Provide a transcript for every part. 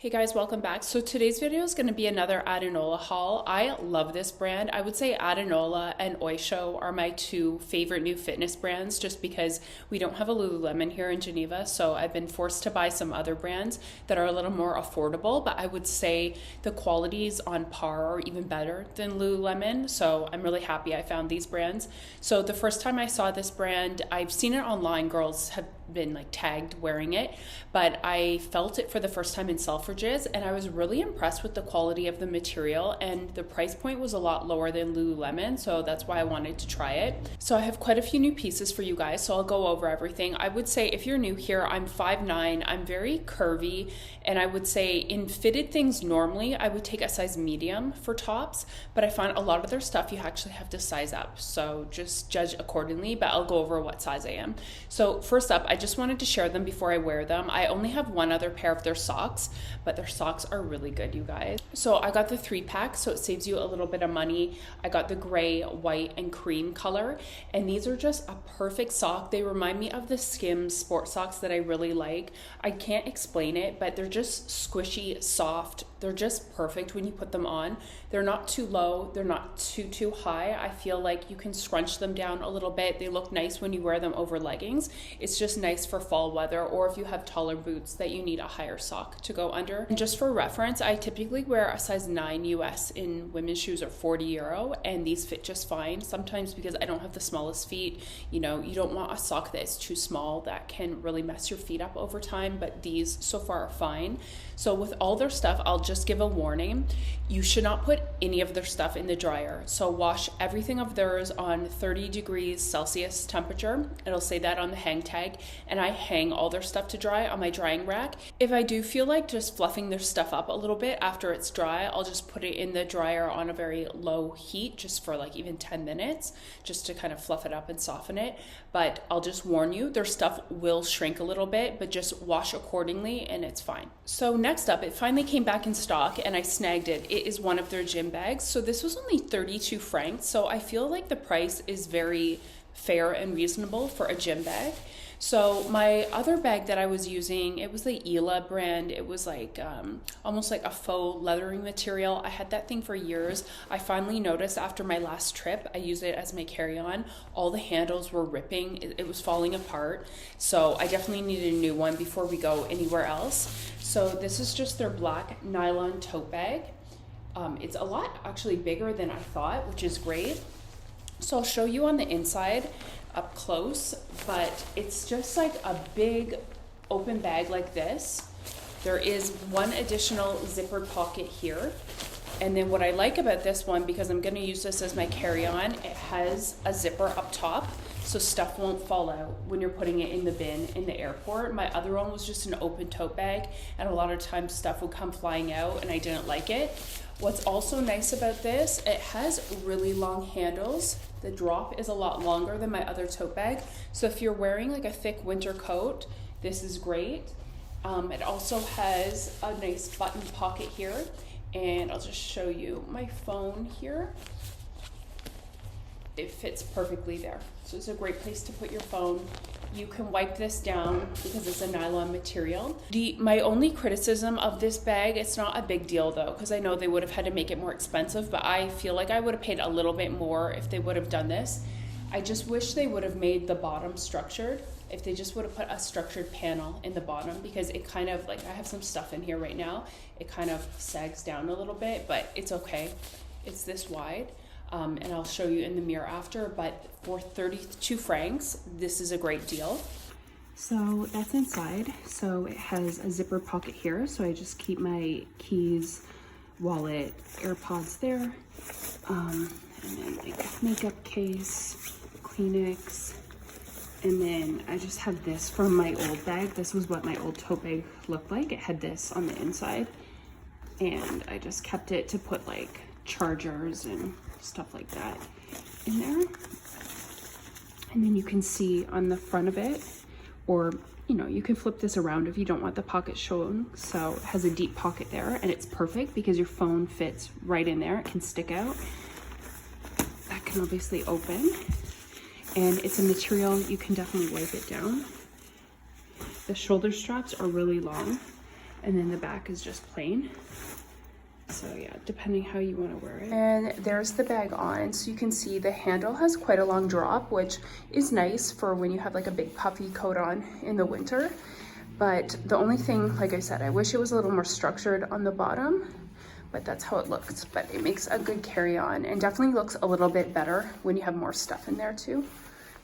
Hey guys, welcome back. So today's video is going to be another Adanola haul. I love this brand. I would say Adanola and Oysho are my two favorite new fitness brands just because we don't have a Lululemon here in Geneva. So I've been forced to buy some other brands that are a little more affordable, but I would say the quality is on par or even better than Lululemon. So I'm really happy I found these brands. So the first time I saw this brand, I've seen it online. Girls have been like tagged wearing it, but I felt it for the first time in Selfridges and I was really impressed with the quality of the material, and the price point was a lot lower than Lululemon, so that's why I wanted to try it. So I have quite a few new pieces for you guys, so I'll go over everything. I would say if you're new here, I'm 5'9", I'm very curvy, and I would say in fitted things normally I would take a size medium for tops, but I find a lot of their stuff you actually have to size up, so just judge accordingly, but I'll go over what size I am. So first up, I just wanted to share them before I wear them. I only have one other pair of their socks, but their socks are really good, you guys. So I got the 3-pack, so it saves you a little bit of money. I got the gray, white, and cream color, and these are just a perfect sock. They remind me of the Skims sport socks that I really like. I can't explain it, but they're just squishy, soft. They're just perfect when you put them on. They're not too low, they're not too high. I feel like you can scrunch them down a little bit. They look nice when you wear them over leggings. It's just nice for fall weather, or if you have taller boots that you need a higher sock to go under. And just for reference, I typically wear a size 9 US in women's shoes, or 40 euro, and these fit just fine. Sometimes because I don't have the smallest feet, you know, you don't want a sock that is too small that can really mess your feet up over time, but these so far are fine. So with all their stuff, I'll just give a warning. You should not put any of their stuff in the dryer. So wash everything of theirs on 30 degrees Celsius temperature. It'll say that on the hang tag. And I hang all their stuff to dry on my drying rack. If I do feel like just fluffing their stuff up a little bit after it's dry, I'll just put it in the dryer on a very low heat just for like even 10 minutes, just to kind of fluff it up and soften it. But I'll just warn you, their stuff will shrink a little bit, but just wash accordingly and it's fine. So next up, it finally came back in stock and I snagged it. It is one of their gym bags. So this was only 32 francs. So I feel like the price is very fair and reasonable for a gym bag. So my other bag that I was using, it was the Eadie brand. It was like almost like a faux leathering material. I had that thing for years. I finally noticed after my last trip, I used it as my carry-on. All the handles were ripping. It was falling apart. So I definitely needed a new one before we go anywhere else. So this is just their black nylon tote bag. It's a lot actually bigger than I thought, which is great. So I'll show you on the inside up close, but it's just like a big open bag like this. There is one additional zippered pocket here. And then what I like about this one, because I'm gonna use this as my carry-on, it has a zipper up top, so stuff won't fall out when you're putting it in the bin in the airport. My other one was just an open tote bag, and a lot of times stuff would come flying out and I didn't like it. What's also nice about this, it has really long handles. The drop is a lot longer than my other tote bag. So if you're wearing like a thick winter coat, this is great. It also has a nice button pocket here. And I'll just show you my phone here. It fits perfectly there. So it's a great place to put your phone. You can wipe this down because it's a nylon material. My only criticism of this bag, it's not a big deal though, because I know they would have had to make it more expensive, but I feel like I would have paid a little bit more if they would have done this. I just wish they would have made the bottom structured. If they just would have put a structured panel in the bottom, because it kind of like, I have some stuff in here right now. It kind of sags down a little bit, but it's okay. It's this wide. And I'll show you in the mirror after, but for 32 francs, this is a great deal. So that's inside. So it has a zipper pocket here. So I just keep my keys, wallet, AirPods there. And then like makeup case, Kleenex. And then I just have this from my old bag. This was what my old tote bag looked like. It had this on the inside. And I just kept it to put like chargers and stuff like that in there. And then you can see on the front of it, or you know, you can flip this around if you don't want the pocket shown. So it has a deep pocket there, and it's perfect because your phone fits right in there. It can stick out. That can obviously open. And it's a material, you can definitely wipe it down. The shoulder straps are really long. and then the back is just plain. So yeah, depending how you want to wear it. And there's the bag on. So you can see the handle has quite a long drop, which is nice for when you have like a big puffy coat on in the winter. But the only thing, like I said, I wish it was a little more structured on the bottom, but that's how it looks. But it makes a good carry-on and definitely looks a little bit better when you have more stuff in there too.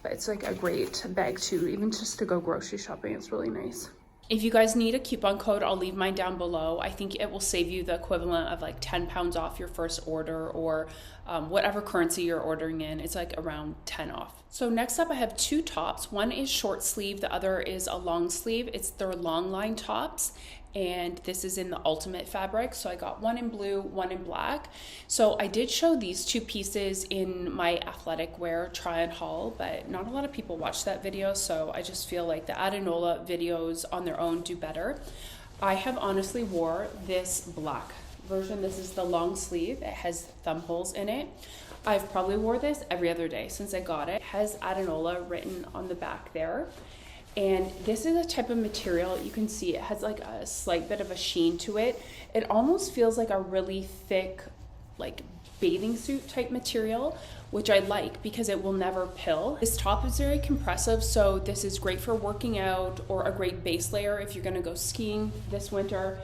But it's like a great bag too, even just to go grocery shopping. It's really nice. If you guys need a coupon code, I'll leave mine down below. I think it will save you the equivalent of like 10 pounds off your first order, or whatever currency you're ordering in. It's like around 10 off. So next up I have two tops. One is short sleeve, the other is a long sleeve. It's their longline tops. And this is in the ultimate fabric. So I got one in blue, one in black. So I did show these two pieces in my athletic wear try on haul, but not a lot of people watch that video. So I just feel like the Adanola videos on their own do better. I have honestly wore this black version. This is the long sleeve. It has thumb holes in it. I've probably wore this every other day since I got it. It has Adanola written on the back there. And this is a type of material, you can see it has like a slight bit of a sheen to it. It almost feels like a really thick, like bathing suit type material, which I like because it will never pill. This top is very compressive, so this is great for working out, or a great base layer if you're gonna go skiing this winter.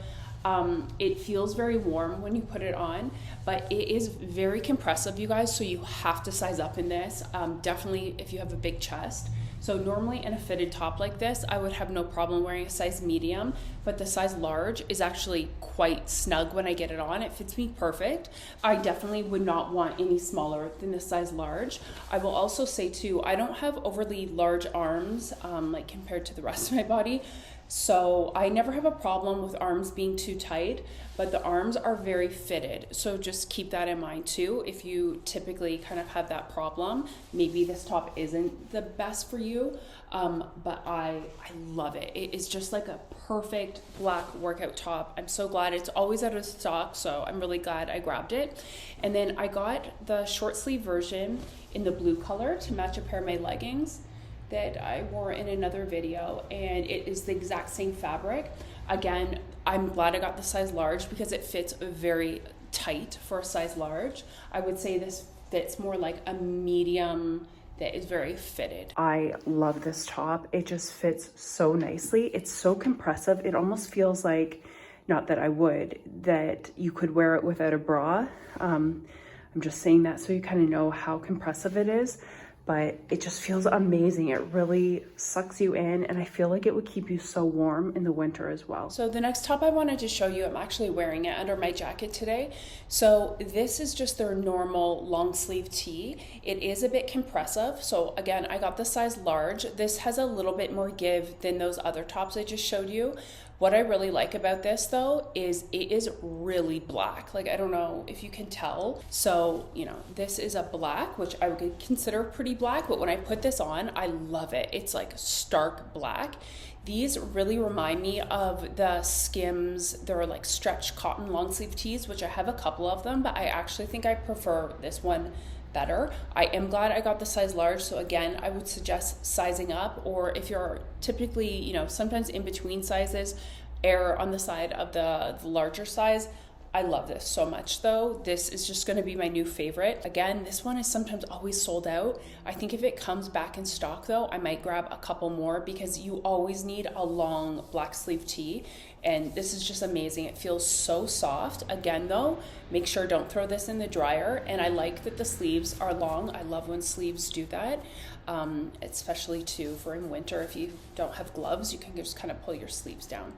It feels very warm when you put it on, but it is very compressive, you guys, so you have to size up in this, definitely if you have a big chest. So normally in a fitted top like this, I would have no problem wearing a size medium, but the size large is actually quite snug when I get it on. It fits me perfect. I definitely would not want any smaller than the size large. I will also say too, I don't have overly large arms, like compared to the rest of my body. So I never have a problem with arms being too tight, but the arms are very fitted. So just keep that in mind too. If you typically kind of have that problem, maybe this top isn't the best for you, but I love it. It is just like a perfect black workout top. I'm so glad it's always out of stock, so I'm really glad I grabbed it. And then I got the short sleeve version in the blue color to match a pair of my leggings that I wore in another video, and it is the exact same fabric. Again, I'm glad I got the size large because it fits very tight for a size large. I would say this fits more like a medium that is very fitted. I love this top. It just fits so nicely. It's so compressive. It almost feels like, not that I would, that you could wear it without a bra. I'm just saying that so you kind of know how compressive it is. But it just feels amazing. It really sucks you in, and I feel like it would keep you so warm in the winter as well. So the next top I wanted to show you, I'm actually wearing it under my jacket today. So this is just their normal long sleeve tee. It is a bit compressive. So again, I got the size large. This has a little bit more give than those other tops I just showed you. What I really like about this though is it is really black. Like, I don't know if you can tell. So, you know, this is a black, which I would consider pretty black, but when I put this on, I love it. It's like stark black. These really remind me of the Skims. They're like stretch cotton long sleeve tees, which I have a couple of them, but I actually think I prefer this one better. I am glad I got the size large. So again, I would suggest sizing up, or if you're typically, you know, sometimes in between sizes, err on the side of the larger size. I love this so much though. This is just going to be my new favorite. Again, this one is sometimes always sold out. I think if it comes back in stock though, I might grab a couple more because you always need a long black sleeve tee. And this is just amazing. It feels so soft. Again though, make sure don't throw this in the dryer. And I like that the sleeves are long. I love when sleeves do that. Especially too for in winter, if you don't have gloves, you can just kind of pull your sleeves down.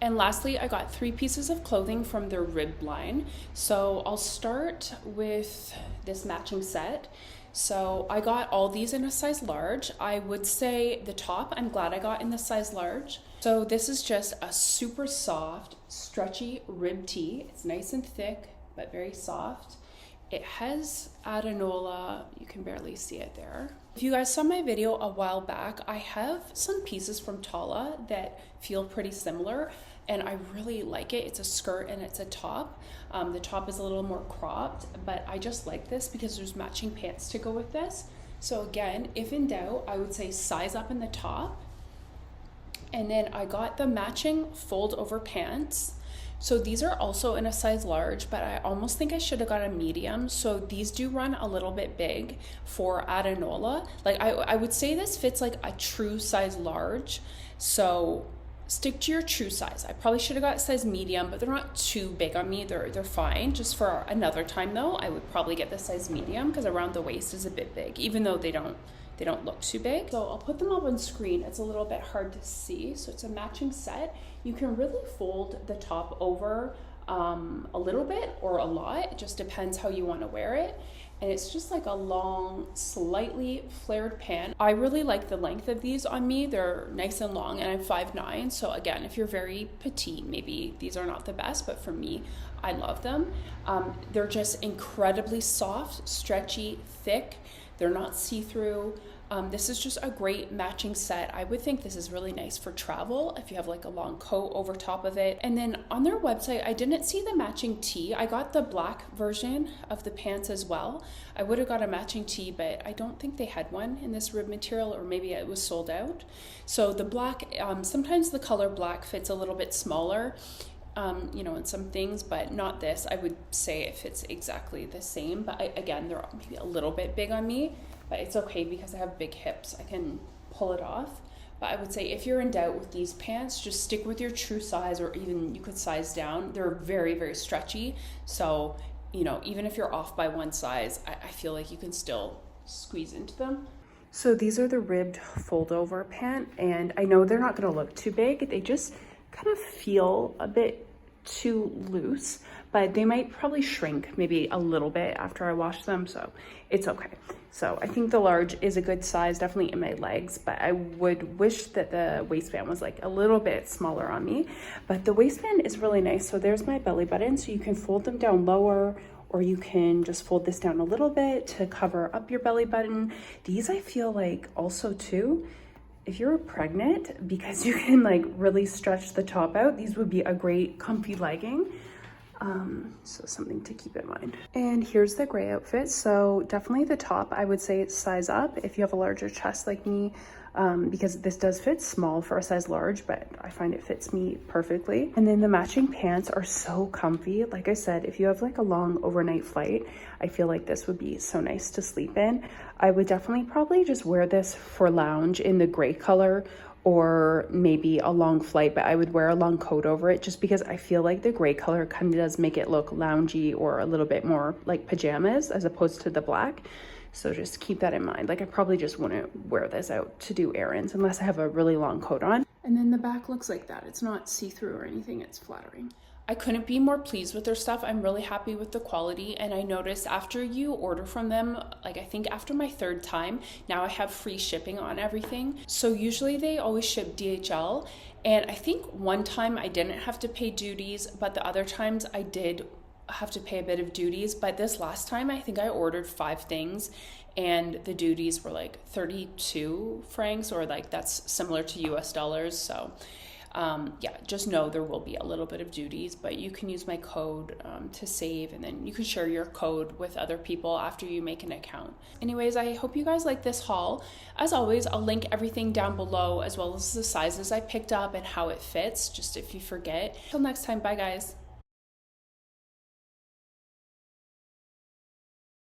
And lastly, I got 3 pieces of clothing from their rib line. So I'll start with this matching set. So I got all these in a size large. I would say the top, I'm glad I got in the size large. So this is just a super soft, stretchy rib tee. It's nice and thick, but very soft. It has Adanola, you can barely see it there. If you guys saw my video a while back, I have some pieces from Tala that feel pretty similar, and I really like it. It's a skirt and it's a top. The top is a little more cropped, but I just like this because there's matching pants to go with this. So again, if in doubt, I would say size up in the top And then I got the matching fold over pants. So these are also in a size large, but I almost think I should have got a medium. So these do run a little bit big for Adanola. Like I would say this fits like a true size large. So stick to your true size. I probably should have got size medium, but they're not too big on me. They're fine. Just for another time though, I would probably get the size medium because around the waist is a bit big, even though they don't look too big. So I'll put them up on screen. It's a little bit hard to see. So it's a matching set. You can really fold the top over a little bit or a lot. It just depends how you want to wear it. And it's just like a long, slightly flared pant. I really like the length of these on me. They're nice and long, and I'm 5'9". So again, if you're very petite, maybe these are not the best, but for me, I love them. They're just incredibly soft, stretchy, thick. They're not see-through. This is just a great matching set. I would think this is really nice for travel if you have like a long coat over top of it. And then on their website, I didn't see the matching tee. I got the black version of the pants as well. I would have got a matching tee, but I don't think they had one in this rib material, or maybe it was sold out. So the black, sometimes the color black fits a little bit smaller, you know, in some things, but not this. I would say it fits exactly the same, but again, they're maybe a little bit big on me. But it's okay because I have big hips. I can pull it off. But I would say if you're in doubt with these pants, just stick with your true size, or even you could size down. They're very, very stretchy. So, you know, even if you're off by one size, I feel like you can still squeeze into them. So these are the ribbed fold over pant. And I know they're not gonna look too big. They just kind of feel a bit too loose, but they might probably shrink maybe a little bit after I wash them. So it's okay. So I think the large is a good size, definitely in my legs, but I would wish that the waistband was like a little bit smaller on me. But the waistband is really nice. So there's my belly button. So you can fold them down lower, or you can just fold this down a little bit to cover up your belly button. These I feel like also too, if you're pregnant, because you can like really stretch the top out, these would be a great comfy legging. So something to keep in mind. And here's the gray outfit. So definitely the top, I would say it's size up if you have a larger chest like me, because this does fit small for a size large, but I find it fits me perfectly. And then the matching pants are so comfy. Like I said, if you have like a long overnight flight, I feel like this would be so nice to sleep in. I would definitely probably just wear this for lounge in the gray color, or maybe a long flight, but I would wear a long coat over it just because I feel like the gray color kind of does make it look loungy or a little bit more like pajamas as opposed to the black. So just keep that in mind. Like I probably just wouldn't wear this out to do errands unless I have a really long coat on. And then the back looks like that. It's not see-through or anything, it's flattering. I couldn't be more pleased with their stuff. I'm really happy with the quality, and I noticed after you order from them, like I think after my third time, now I have free shipping on everything. So usually they always ship DHL, and I think one time I didn't have to pay duties, but the other times I did have to pay a bit of duties. But this last time, I think I ordered 5 things and the duties were like 32 francs, or like that's similar to US dollars. So yeah, just know there will be a little bit of duties, but you can use my code to save, and then you can share your code with other people after you make an account. Anyways, I hope you guys like this haul. As always, I'll link everything down below, as well as the sizes I picked up and how it fits, just if you forget. Till next time, bye guys.